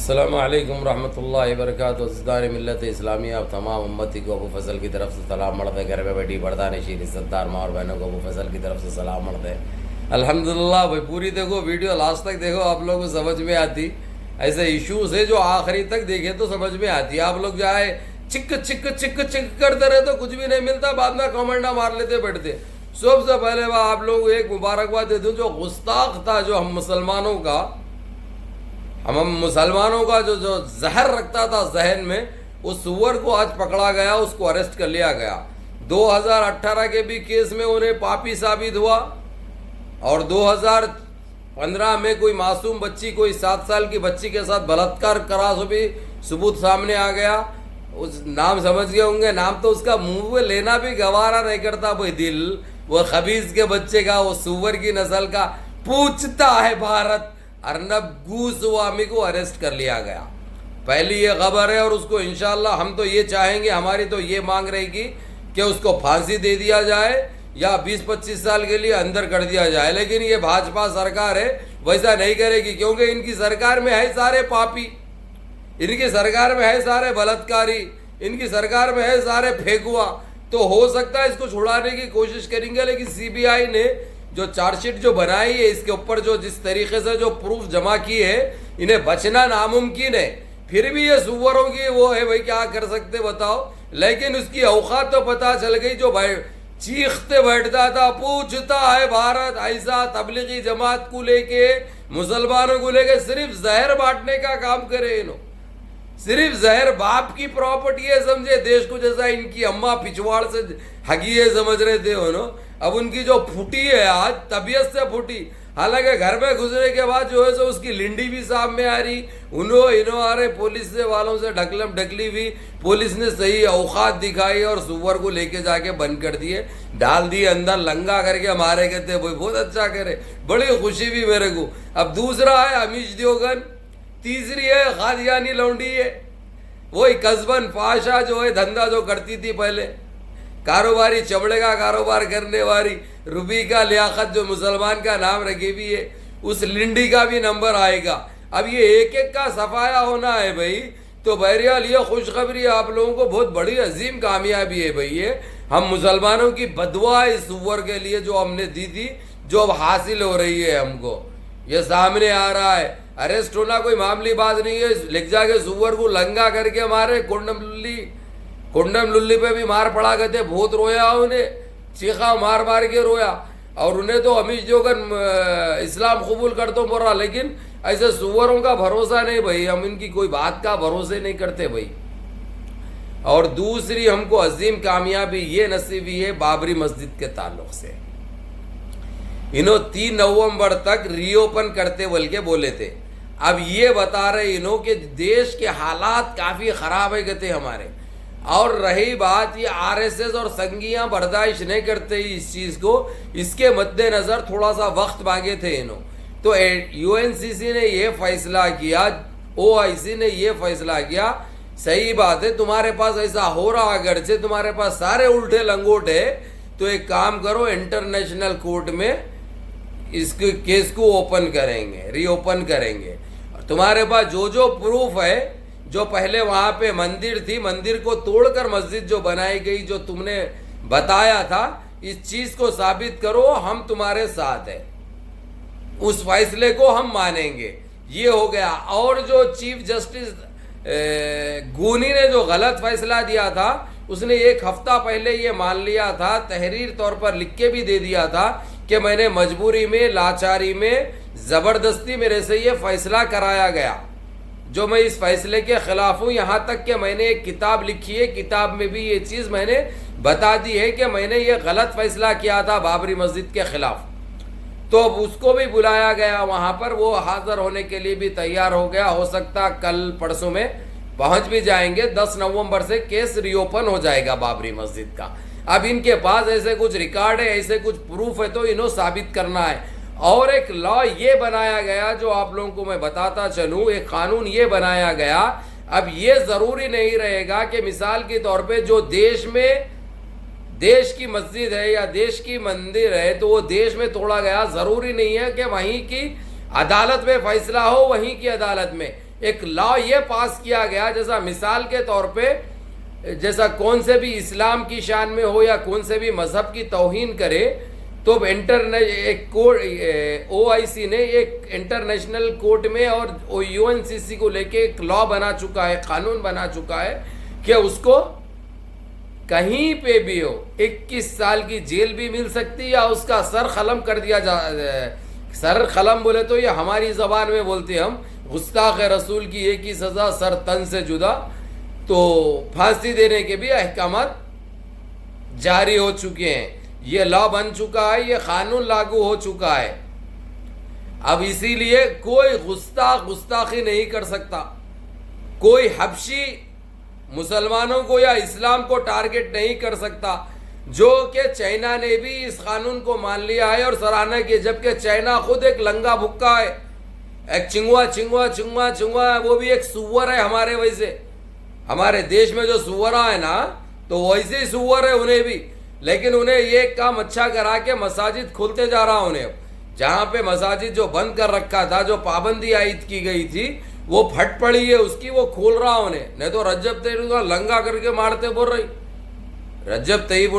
अस्सलामु अलैकुम रहमतुल्लाहि व बरकातुहू। अज़ीज़ान मिल्लत इस्लामिया और तमाम उम्मती को अबू फजल की तरफ से सलाम मर्द है। घर में बैठी पर्दा नशीन इज़्ज़तदार माँ और बहनों को अबू फजल की तरफ से सलाम मर्द है। अल्हम्दुलिल्लाह भाई, पूरी देखो वीडियो लास्ट तक देखो, आप लोगों को समझ में आती। ऐसे इश्यूज़ है जो आखिरी तक देखे तो समझ में आती। आप लोग जाए चिक चिक चिक चिक करते रहे तो कुछ भी नहीं मिलता, बाद में कमेंट ना मार लेते बैठते। सबसे पहले वह आप लोगों को एक मुबारकबाद दे दूँ, जो गुस्ताख था जो हम मुसलमानों का जो जहर रखता था जहन में, उस सुअर को आज पकड़ा गया, उसको अरेस्ट कर लिया गया। 2018 के भी केस में उन्हें पापी साबित हुआ और 2015 में कोई मासूम बच्ची, कोई 7 साल की बच्ची के साथ बलात्कार करा, सो भी सबूत सामने आ गया। उस नाम समझ गए होंगे, नाम तो उसका मुंह में लेना भी गवारा नहीं करता भाई दिल। वो खबीज के बच्चे का, वो सुअर की नस्ल का पूछता है भारत, अर्नब गोस्वामी को अरेस्ट कर लिया गया। पहली ये खबर है और उसको इंशाल्लाह हम तो ये चाहेंगे, हमारी तो ये मांग रहेगी कि उसको फांसी दे दिया जाए या 20-25 साल के लिए अंदर कर दिया जाए। लेकिन ये भाजपा सरकार है, वैसा नहीं करेगी, क्योंकि इनकी सरकार में है सारे पापी, इनकी सरकार में है सारे बलात्कारी, इनकी सरकार में है सारे फेंकुआ। तो हो सकता है इसको छुड़ाने की कोशिश करेंगे, लेकिन सीबीआई ने जो चार्जशीट जो बनाई है, इसके ऊपर जो जिस तरीके से जो प्रूफ जमा की है, इन्हें बचना नामुमकिन है। फिर भी ये सुअरों की वो है भाई, क्या कर सकते बताओ। लेकिन उसकी औकात तो पता चल गई, जो भाई चीखते बैठता था, पूछता है भारत, ऐसा तबलीगी जमात को लेके, मुसलमानों को लेके सिर्फ जहर बांटने का काम करे इन्हों, सिर्फ जहर, बाप की प्रॉपर्टी है समझे देश को, जैसा इनकी अम्मा पिछवाड़ से हगी है समझ रहे थे उन्होंने। अब उनकी जो फूटी है आज, तबीयत से फूटी, हालांकि घर में घुसने के बाद जो है सो उसकी लिंडी भी सामने आ रही, इन्हों आ रहे पुलिस से वालों से ढकलम ढकली हुई। पुलिस ने सही औकात दिखाई और सुअर को लेके जाके बंद कर दिए, डाल दिए अंदर, लंगा करके मारे गए थे। वो बहुत अच्छा करे, बड़ी खुशी भी मेरे को। अब दूसरा है अमीश देवगन, तीसरी है कादियानी लौंडी है, वही कस्बन पाशा जो है धंधा जो करती थी पहले, कारोबारी, चमड़े का कारोबार करने वाली रूबीका लियाकत जो मुसलमान का नाम रखी हुई है, उस लिंडी का भी नंबर आएगा। अब ये एक एक का सफाया होना है भाई। तो बहरहाल ये खुशखबरी आप लोगों को बहुत बड़ी अजीम कामयाबी है भाई। ये हम मुसलमानों की बदुआ इस सुअर के लिए जो हमने दी थी, जो अब हासिल हो रही है हमको, ये सामने आ रहा है। अरेस्ट होना कोई मामूली बात नहीं है। लिख जाके सुअर को लंगा करके मारे, कुंडम लुल्ली पे भी मार पड़ा गए थे, बहुत रोया उन्हें, चीखा मार मार के रोया। और उन्हें तो अमीश देवगन इस्लाम कबूल कर तो बोल रहा, लेकिन ऐसे सुअरों का भरोसा नहीं भाई, हम इनकी कोई बात का भरोसे नहीं करते भाई। और दूसरी हमको अजीम कामयाबी ये नसीब हुई है बाबरी मस्जिद के ताल्लुक से। इन्हों 3 नवंबर तक रीओपन करते बोल के बोले थे। अब ये बता रहे इन्हों के देश के हालात काफ़ी ख़राब है गए हमारे। और रही बात ये आरएसएस और संघियाँ बर्दाश्त नहीं करते इस चीज़ को, इसके मद्देनज़र थोड़ा सा वक्त मांगे थे इन्हों। तो यूएनसीसी ने ये फैसला किया, ओआईसी ने ये फैसला किया, सही बात है तुम्हारे पास ऐसा हो रहा, अगर से तुम्हारे पास सारे उल्टे लंगोट है, तो एक काम करो, इंटरनेशनल कोर्ट में इसके केस को ओपन करेंगे, रीओपन करेंगे। तुम्हारे पास जो जो प्रूफ है, जो पहले वहाँ पे मंदिर थी, मंदिर को तोड़कर मस्जिद जो बनाई गई, जो तुमने बताया था, इस चीज़ को साबित करो, हम तुम्हारे साथ हैं, उस फैसले को हम मानेंगे। ये हो गया। और जो चीफ जस्टिस गूनी ने जो गलत फैसला दिया था, उसने 1 हफ्ता पहले ये मान लिया था, तहरीर तौर पर लिख के भी दे दिया था कि मैंने मजबूरी में, लाचारी में, ज़बरदस्ती मेरे से ये फैसला कराया गया, जो मैं इस फैसले के खिलाफ हूँ। यहाँ तक कि मैंने एक किताब लिखी है, किताब में भी ये चीज़ मैंने बता दी है कि मैंने ये गलत फैसला किया था बाबरी मस्जिद के खिलाफ। तो अब उसको भी बुलाया गया वहाँ पर, वो हाजिर होने के लिए भी तैयार हो गया। हो सकता कल परसों में पहुँच भी जाएंगे। 10 नवंबर से केस रीओपन हो जाएगा बाबरी मस्जिद का। अब इनके पास ऐसे कुछ रिकॉर्ड है, ऐसे कुछ प्रूफ है, तो इन्हों साबित करना है। और एक लॉ ये बनाया गया, जो आप लोगों को मैं बताता चलूँ, एक कानून ये बनाया गया, अब ये ज़रूरी नहीं रहेगा कि मिसाल के तौर पे जो देश में, देश की मस्जिद है या देश की मंदिर है, तो वो देश में तोड़ा गया, ज़रूरी नहीं है कि वहीं की अदालत में फैसला हो, वहीं की अदालत में। एक लॉ ये पास किया गया, जैसा मिसाल के तौर पे जैसा कौन से भी इस्लाम की शान में हो या कौन से भी मजहब की तौहीन करे, तो एक कोर्ट OIC ने एक इंटरनेशनल कोर्ट में और UNCC को लेके एक लॉ बना चुका है, कानून बना चुका है कि उसको कहीं पे भी हो 21 साल की जेल भी मिल सकती है या उसका सर कलम कर दिया सर कलम बोले तो ये हमारी जबान में बोलते हम, गुस्ताख रसूल की एक ही सजा सर तन से जुदा। तो फांसी देने के भी अहकामात जारी हो चुके हैं, ये लॉ बन चुका है, ये कानून लागू हो चुका है। अब इसीलिए कोई गुस्ताखी नहीं कर सकता, कोई हबशी मुसलमानों को या इस्लाम को टारगेट नहीं कर सकता, जो कि चाइना ने भी इस कानून को मान लिया है और सराहना की, जबकि चाइना खुद एक लंगा भुक्का है, एक चिंगुआ, वो भी एक सुअर है हमारे वैसे। हमारे देश में जो सुअरा है ना, तो वैसे ही सुअर है उन्हें भी, लेकिन उन्हें ये काम अच्छा करा के मसाजिद खोलते जा रहा उन्हें। जहाँ पे मसाजिद जो बंद कर रखा था, जो पाबंदी आयद की गई थी, वो फट पड़ी है उसकी, वो खोल रहा उन्हें। नहीं तो रजब तैयब लंगा करके मारते बोल रही, रजब तैयब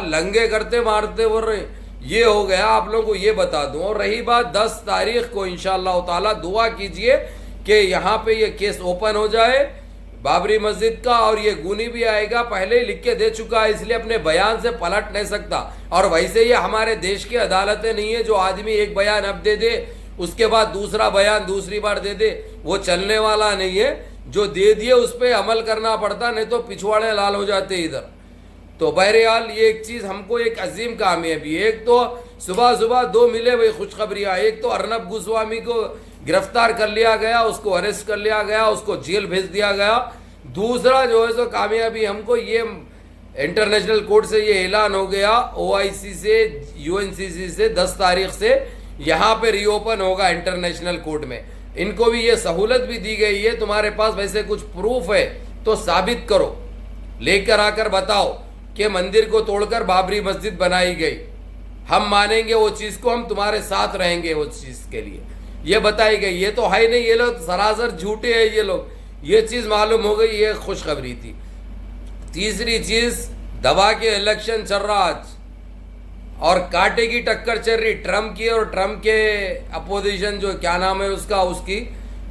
लंगे करते मारते बोल रही। ये हो गया, आप लोगों को ये बता दूं। और रही बात 10 तारीख को इंशाअल्लाह ताला दुआ कीजिए कि यहाँ पे ये केस ओपन हो जाए बाबरी मस्जिद का, और ये गुनी भी आएगा, पहले ही लिख के दे चुका है, इसलिए अपने बयान से पलट नहीं सकता। और वैसे ये हमारे देश की अदालतें नहीं है जो आदमी एक बयान अब दे दे, उसके बाद दूसरा बयान दूसरी बार दे दे, वो चलने वाला नहीं है। जो दे दिए उस पर अमल करना पड़ता, नहीं तो पिछवाड़े लाल हो जाते इधर। तो बहरहाल ये एक चीज़ हमको एक अजीम कामयाबी, एक तो सुबह सुबह 2 मिले हुए खुशखबरियाँ। एक तो अर्नब गोस्वामी को गिरफ्तार कर लिया गया, उसको अरेस्ट कर लिया गया, उसको जेल भेज दिया गया। दूसरा जो है सो कामयाबी हमको ये इंटरनेशनल कोर्ट से ये ऐलान हो गया, OIC से UNCC से 10 तारीख से यहाँ पे रीओपन होगा इंटरनेशनल कोर्ट में। इनको भी ये सहूलत भी दी गई है, तुम्हारे पास वैसे कुछ प्रूफ है तो साबित करो, लेकर आकर बताओ कि मंदिर को तोड़कर बाबरी मस्जिद बनाई गई, हम मानेंगे वो चीज़ को, हम तुम्हारे साथ रहेंगे उस चीज़ के लिए। ये बताई गई, ये तो है नहीं, ये लोग सरासर झूठे हैं ये लोग। ये चीज़ मालूम हो गई, ये खुशखबरी थी। तीसरी चीज़, दवा के इलेक्शन चल रहा आज और कांटे की टक्कर चल रही ट्रम्प की और ट्रम्प के अपोजिशन जो क्या नाम है उसका,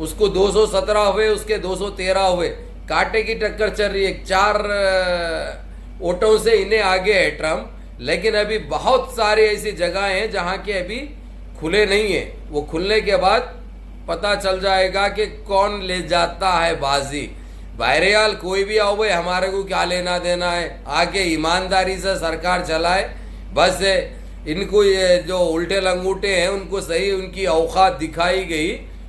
उसको 217 हुए, उसके 213 हुए, कांटे की टक्कर चल रही है। 4 वोटों से इन्हें आगे है ट्रम्प, लेकिन अभी बहुत सारी ऐसी जगह हैं जहां के अभी खुले नहीं है। वो खुलने के बाद पता चल जाएगा कि कौन ले जाता है बाजी। बहरहाल कोई भी आओ भाई, हमारे को क्या लेना देना है, आके ईमानदारी से सरकार चलाए बस। इनको ये जो उल्टे लंगूटे हैं उनको सही उनकी औकात दिखाई गई,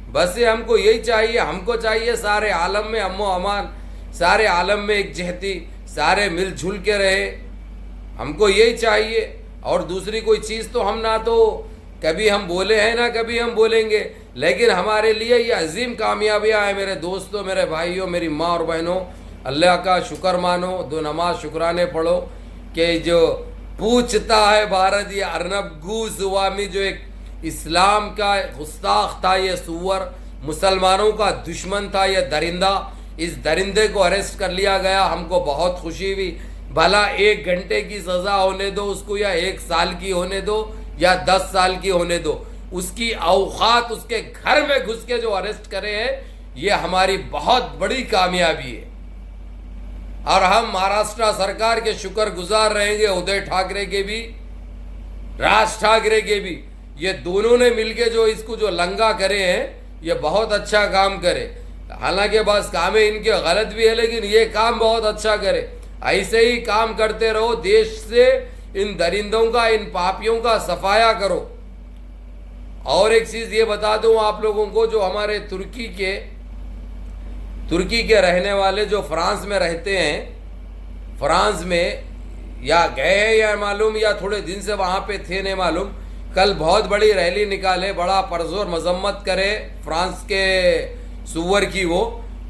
बस हमको यही चाहिए। हमको चाहिए सारे आलम में अम्नो अमान, सारे आलम में एक जहती, सारे मिलजुल के रहे, हमको यही चाहिए। और दूसरी कोई चीज़ तो हम ना तो कभी हम बोले हैं ना कभी हम बोलेंगे, लेकिन हमारे लिए ये अजीम कामयाबियाँ हैं मेरे दोस्तों, मेरे भाइयों, मेरी माँ और बहनों। अल्लाह का शुक्र मानो, 2 नमाज शुक्राने पढ़ो कि जो पूछता है भारत, ये अर्नब गोस्वामी जो एक इस्लाम का गुस्ताख था, ये सुअर मुसलमानों का दुश्मन था, ये दरिंदा, इस दरिंदे को अरेस्ट कर लिया गया। हमको बहुत खुशी हुई। भला 1 घंटे की सज़ा होने दो उसको, या 1 साल की होने दो, या 10 साल की होने दो, उसकी औकात उसके घर में घुस के जो अरेस्ट करे हैं, ये हमारी बहुत बड़ी कामयाबी है। और हम महाराष्ट्र सरकार के शुक्रगुजार रहेंगे, उदय ठाकरे के भी, राज ठाकरे के भी। ये दोनों ने मिलके जो इसको जो लंगा करे हैं, ये बहुत अच्छा काम करे। हालांकि बस काम इनके गलत भी है, लेकिन ये काम बहुत अच्छा करे। ऐसे ही काम करते रहो, देश से इन दरिंदों का, इन पापियों का सफाया करो। और एक चीज़ ये बता दूं आप लोगों को, जो हमारे तुर्की के रहने वाले जो फ्रांस में रहते हैं, फ्रांस में या गए हैं या मालूम, या थोड़े दिन से वहाँ पे थे नहीं मालूम, कल बहुत बड़ी रैली निकाले, बड़ा परजोर मजम्मत करे फ्रांस के सुअर की, वो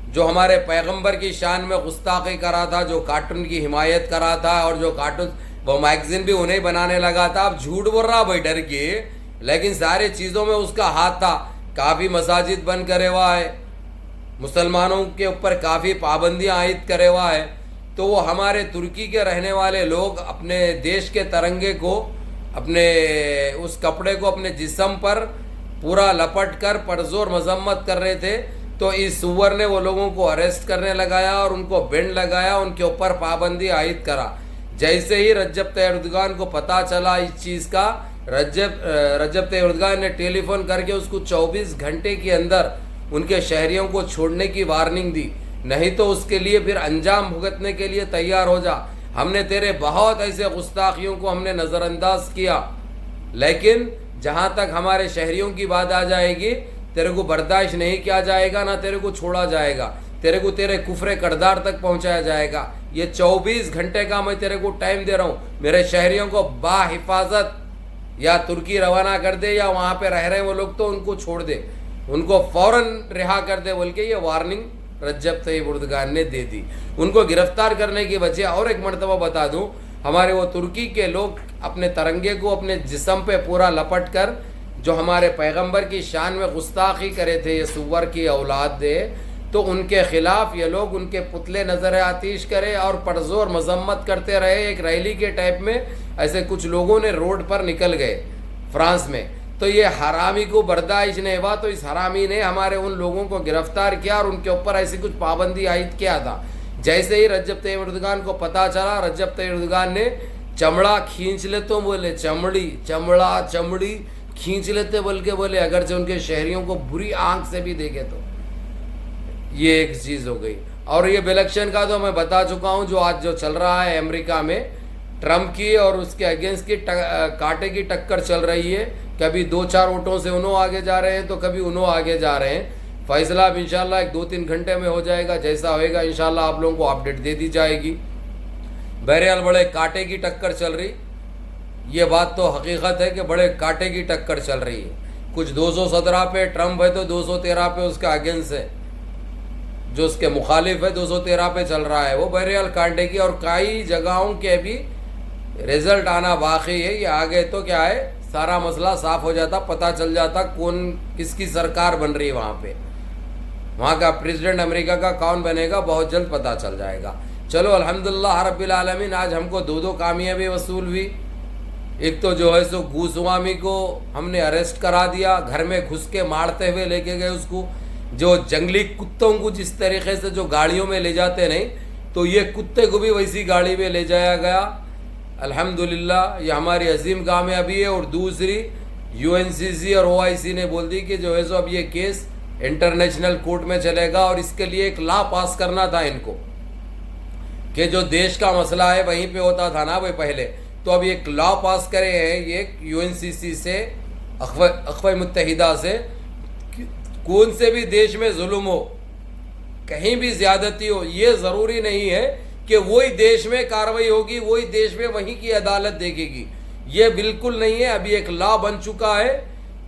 जो हमारे पैगंबर की शान में गुस्ताखी करा था, जो कार्टून की हिमायत करा था, और जो कार्टून वो मैगजीन भी उन्हें बनाने लगा था। अब झूठ बोल रहा भाई डर के, लेकिन सारे चीज़ों में उसका हाथ था। काफ़ी मसाजिद बंद करे हुआ है, मुसलमानों के ऊपर काफ़ी पाबंदियां आयद करे हुआ है, तो वो हमारे तुर्की के रहने वाले लोग अपने देश के तिरंगे को, अपने उस कपड़े को अपने जिस्म पर पूरा लपट कर परजोर मजम्मत कर रहे थे। तो इस सुअर ने वो लोगों को अरेस्ट करने लगाया और उनको बैंड लगाया, उनके ऊपर पाबंदी आयद करा। जैसे ही रजब तैयब एर्दोगान को पता चला इस चीज़ का, रजब तैयब एर्दोगान ने टेलीफोन करके उसको 24 घंटे के अंदर उनके शहरियों को छोड़ने की वार्निंग दी, नहीं तो उसके लिए फिर अंजाम भुगतने के लिए तैयार हो जा। हमने तेरे बहुत ऐसे गुस्ताखियों को हमने नज़रअंदाज किया, लेकिन जहाँ तक हमारे शहरियों की बात आ जाएगी, तेरे को बर्दाश्त नहीं किया जाएगा, ना तेरे को छोड़ा जाएगा, तेरे को तेरे कुफरे करदार तक पहुँचाया जाएगा। ये 24 घंटे का मैं तेरे को टाइम दे रहा हूँ, मेरे शहरियों को बाहिफाजत या तुर्की रवाना कर दे, या वहाँ पे रह रहे हैं वो लोग तो उनको छोड़ दे, उनको फ़ौरन रिहा कर दे बोल के ये वार्निंग रजब तैयब एर्दोगान ने दे दी। उनको गिरफ्तार करने की वजह और एक मरतबा बता दूं, हमारे वो तुर्की के लोग अपने तिरंगे को अपने जिस्म पे पूरा लपट कर जो हमारे पैगंबर की शान में गुस्ताखी करे थे, ये सुअर की औलाद दे, तो उनके खिलाफ ये लोग उनके पुतले नज़र आतिश करे और परजोर मजम्मत करते रहे। एक रैली के टाइप में ऐसे कुछ लोगों ने रोड पर निकल गए फ्रांस में, तो ये हरामी को बर्दाश्त नहीं हुआ, तो इस हरामी ने हमारे उन लोगों को गिरफ्तार किया और उनके ऊपर ऐसी कुछ पाबंदी आयद किया था। जैसे ही रजब तैयब एर्दोगान को पता चला, रजब तैयब एर्दोगान ने चमड़ा खींच ले, तो बोले चमड़ी खींच लेते बोल के बोले, अगर जो उनके शहरियों को बुरी आंख से भी देखे तो ये एक चीज़ हो गई। और ये इलेक्शन का तो मैं बता चुका हूँ, जो आज जो चल रहा है अमेरिका में, ट्रम्प की और उसके अगेंस्ट की कांटे की टक्कर चल रही है। कभी 2-4 वोटों से उन्हों आगे जा रहे हैं, तो कभी उन्हों आगे जा रहे हैं। फैसला अब इंशाल्लाह 1-2-3 घंटे में हो जाएगा, जैसा होएगा इंशाल्लाह आप लोगों को अपडेट दे दी जाएगी। बहरहाल बड़े कांटे की टक्कर चल रही, ये बात तो हकीकत है कि बड़े कांटे की टक्कर चल रही है। कुछ 217 पे ट्रम्प है, तो 213 पे उसका अगेंस्ट है, जो उसके मुखालिफ है 213 पे चल रहा है वो। बहरहाल कांटे की, और कई जगहों के भी रिजल्ट आना बाकी है। ये आगे तो क्या है, सारा मसला साफ हो जाता, पता चल जाता कौन किसकी सरकार बन रही है वहाँ पे, वहाँ का प्रेसिडेंट अमेरिका का कौन बनेगा, बहुत जल्द पता चल जाएगा। चलो अल्हम्दुलिल्लाह रब्बिल आलमीन, आज हमको 2 कामयाबी वसूल हुई। एक तो जो है सो गोस्वामी को हमने अरेस्ट करा दिया, घर में घुस के मारते हुए लेके गए उसको। जो जंगली कुत्तों को जिस तरीके से जो गाड़ियों में ले जाते नहीं, तो ये कुत्ते को भी वैसी गाड़ी में ले जाया गया। अल्हम्दुलिल्लाह ये हमारी अजीम कामयाबी है। और दूसरी, UNCC और OIC ने बोल दी कि जो है सो अब ये केस इंटरनेशनल कोर्ट में चलेगा, और इसके लिए एक लॉ पास करना था इनको कि जो देश का मसला है वहीं पे होता था ना भाई पहले, तो अब एक लॉ पास करे हैं ये UNCC से, अक़वाम मुत्तहिदा से, कौन से भी देश में जुल्म हो, कहीं भी ज्यादती हो, ये ज़रूरी नहीं है कि वही देश में कार्रवाई होगी, वही देश में वहीं की अदालत देखेगी, ये बिल्कुल नहीं है। अभी एक लॉ बन चुका है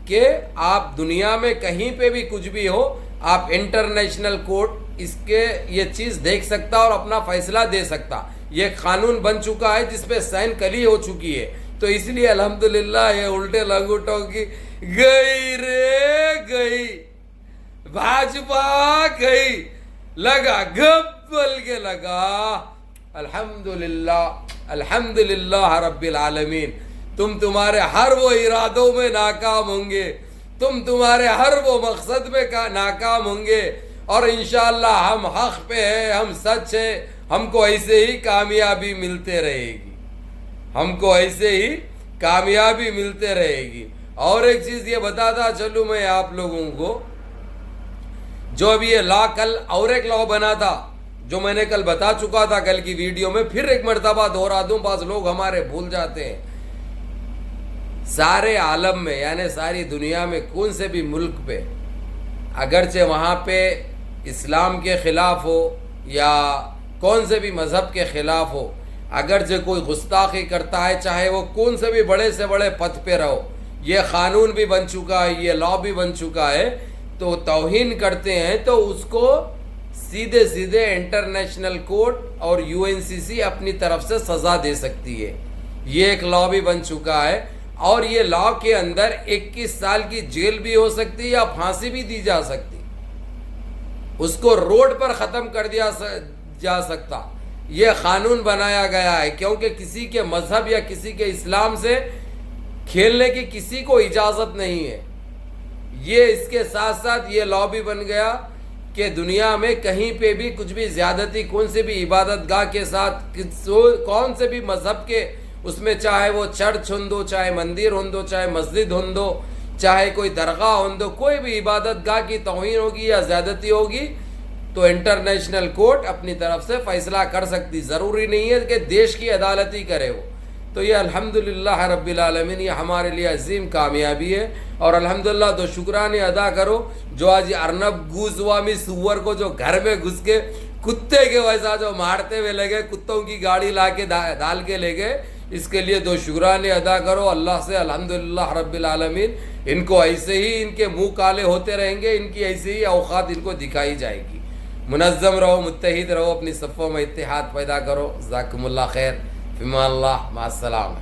कि आप दुनिया में कहीं पे भी कुछ भी हो, आप इंटरनेशनल कोर्ट इसके ये चीज़ देख सकता और अपना फैसला दे सकता। ये कानून बन चुका है जिसपे साइन कली हो चुकी है। तो इसलिए अल्हम्दुलिल्लाह ये उल्टे लंगोटों की गई रे गई, भाजपा गई, लगा गब्बल के लगा। अल्हम्दुलिल्लाह अल्हम्दुलिल्लाह रब्बिल आलमीन, तुम तुम्हारे हर वो इरादों में नाकाम होंगे, तुम तुम्हारे हर वो मकसद में नाकाम होंगे, और इंशाअल्लाह हम हक पे हैं, हम सच है, हमको ऐसे ही कामयाबी मिलते रहेगी, हमको ऐसे ही कामयाबी मिलते रहेगी। और एक चीज़ ये बताता चलूँ मैं आप लोगों को, जो अभी ये लॉ कल और एक लॉ बना था, जो मैंने कल बता चुका था कल की वीडियो में, फिर एक मरतबा दोहरा दूं, बस लोग हमारे भूल जाते हैं। सारे आलम में यानी सारी दुनिया में कौन से भी मुल्क पे, अगरचे वहाँ पे इस्लाम के ख़िलाफ़ हो या कौन से भी मज़हब के ख़िलाफ़ हो, अगरचे कोई गुस्ताखी करता है, चाहे वो कौन से भी बड़े से बड़े पद पे रहो, ये क़ानून भी बन चुका है, ये लॉ भी बन चुका है, तो तौहीन करते हैं तो उसको सीधे सीधे इंटरनेशनल कोर्ट और UNCC अपनी तरफ से सज़ा दे सकती है। ये एक लॉ भी बन चुका है, और ये लॉ के अंदर 21 साल की जेल भी हो सकती है या फांसी भी दी जा सकती। उसको रोड पर ख़त्म कर दिया जा सकता। ये कानून बनाया गया है क्योंकि किसी के मजहब या किसी के इस्लाम से खेलने की किसी को इजाज़त नहीं है। ये इसके साथ साथ ये लॉ भी बन गया कि दुनिया में कहीं पे भी कुछ भी ज़्यादती कौन से भी इबादत गाह के साथ कौन से भी मजहब के उसमें, चाहे वो चर्च हों, चाहे मंदिर हों, चाहे मस्जिद हों, चाहे कोई दरगाह हों, कोई भी इबादत गाह की तौहीन होगी या ज़्यादती होगी तो इंटरनेशनल कोर्ट अपनी तरफ से फ़ैसला कर सकती। ज़रूरी नहीं है कि देश की अदालत ही करे वो। तो ये अल्हम्दुलिल्लाह रब्बिल आलमीन, ये हमारे लिए अजीम कामयाबी है। और अल्हम्दुलिल्लाह तो शुक्राने अदा करो जो आज अर्नब गूजवामी सुअर को जो घर में घुस के कुत्ते के वैसा जो मारते हुए लगे, कुत्तों की गाड़ी ला के डाल के ले गए, इसके लिए दो शुक्राने अदा करो अल्लाह से। अल्हम्दुलिल्लाह रब्बिल आलमीन, इनको ऐसे ही इनके मुंह काले होते रहेंगे, इनकी ऐसे ही औकात इनको दिखाई जाएगी। मुनज़्ज़म रहो, मुत्तहिद रहो, अपनी सफ़ों में इत्तेहाद पैदा करो। ज़ाकुमुल्लाह खैर, फ़िमा अल्लाह, मास्सलाम।